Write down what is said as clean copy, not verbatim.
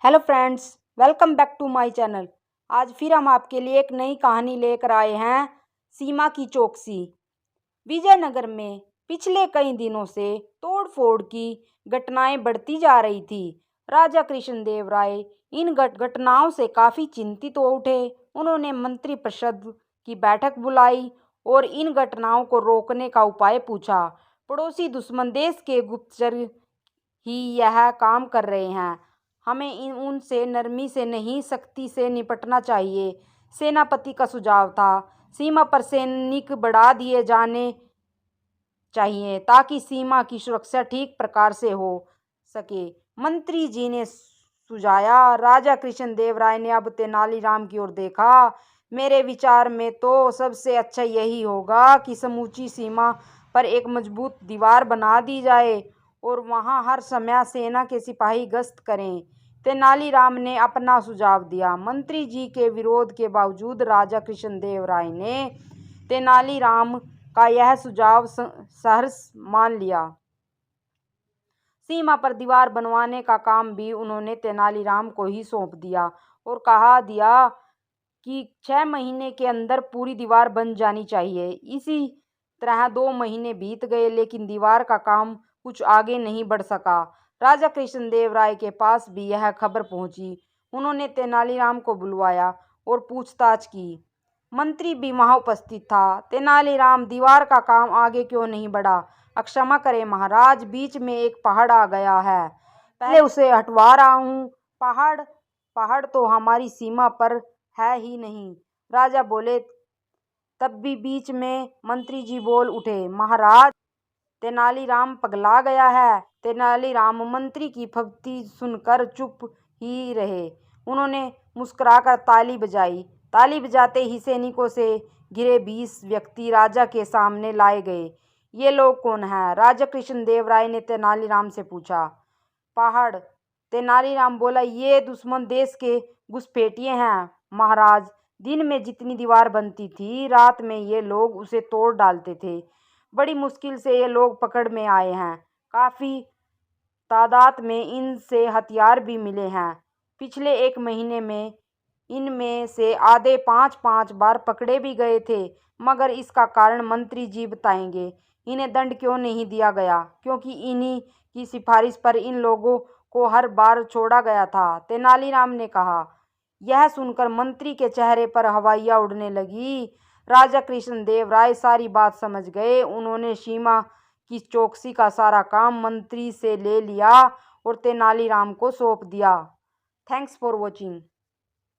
Hello friends, welcome back to my channel. आज फिर हम आपके लिए एक नई कहानी लेकर आए हैं, सीमा की चौकसी। विजयनगर में पिछले कई दिनों से तोड़फोड़ की घटनाएं बढ़ती जा रही थी। राजा कृष्णदेव राय इन घटनाओं से काफ़ी चिंतित हो उठे। उन्होंने मंत्रिपरिषद की बैठक बुलाई और इन घटनाओं को रोकने का उपाय पूछा। पड़ोसी दुश्मन देश के गुप्तचर ही यह काम कर रहे हैं। हमें उनसे नरमी से नहीं, सख्ती से निपटना चाहिए। सेनापति का सुझाव था, सीमा पर सैनिक बढ़ा दिए जाने चाहिए ताकि सीमा की सुरक्षा ठीक प्रकार से हो सके। मंत्री जी ने सुझाया। राजा कृष्णदेव राय ने अब तेनालीराम की ओर देखा। मेरे विचार में तो सबसे अच्छा यही होगा कि समूची सीमा पर एक मजबूत दीवार बना दी जाए और वहां हर समय सेना के सिपाही गश्त करें। तेनालीराम ने अपना सुझाव दिया। मंत्री जी के विरोध के बावजूद राजा कृष्णदेव राय ने तेनालीराम का यह सुझाव सहर्ष मान लिया। सीमा पर दीवार बनवाने का काम भी उन्होंने तेनालीराम को ही सौंप दिया और कहा दिया कि 6 महीने के अंदर पूरी दीवार बन जानी चाहिए। इसी तरह 2 महीने बीत गए, लेकिन दीवार का काम कुछ आगे नहीं बढ़ सका। राजा कृष्णदेव राय के पास भी यह खबर पहुंची। उन्होंने तेनालीराम को बुलवाया और पूछताछ की। मंत्री भी वहां उपस्थित था। तेनालीराम, दीवार का काम आगे क्यों नहीं बढ़ा? क्षमा करें महाराज, बीच में एक पहाड़ आ गया है, पहले उसे हटवा रहा हूँ। पहाड़ तो हमारी सीमा पर है ही नहीं, राजा बोले। तब भी बीच में मंत्री जी बोल उठे, महाराज, तेनालीराम पगला गया है। तेनालीराम मंत्री की फब्ती सुनकर चुप ही रहे। उन्होंने मुस्कुराकर ताली बजाई। ताली बजाते ही सैनिकों से घिरे 20 व्यक्ति राजा के सामने लाए गए। ये लोग कौन हैं? राजा कृष्णदेव राय ने तेनालीराम से पूछा। पहाड़, तेनालीराम बोला, ये दुश्मन देश के घुसपैठिए हैं महाराज। दिन में जितनी दीवार बनती थी, रात में ये लोग उसे तोड़ डालते थे। बड़ी मुश्किल से ये लोग पकड़ में आए हैं। काफ़ी तादाद में इनसे हथियार भी मिले हैं। पिछले 1 महीने में इनमें से आधे 5-5 बार पकड़े भी गए थे, मगर इसका कारण मंत्री जी बताएंगे। इन्हें दंड क्यों नहीं दिया गया? क्योंकि इन्हीं की सिफारिश पर इन लोगों को हर बार छोड़ा गया था, तेनालीराम ने कहा। यह सुनकर मंत्री के चेहरे पर हवाइयाँ उड़ने लगी। राजा कृष्णदेव राय सारी बात समझ गए। उन्होंने सीमा की चौकसी का सारा काम मंत्री से ले लिया और तेनालीराम को सौंप दिया। Thanks for watching.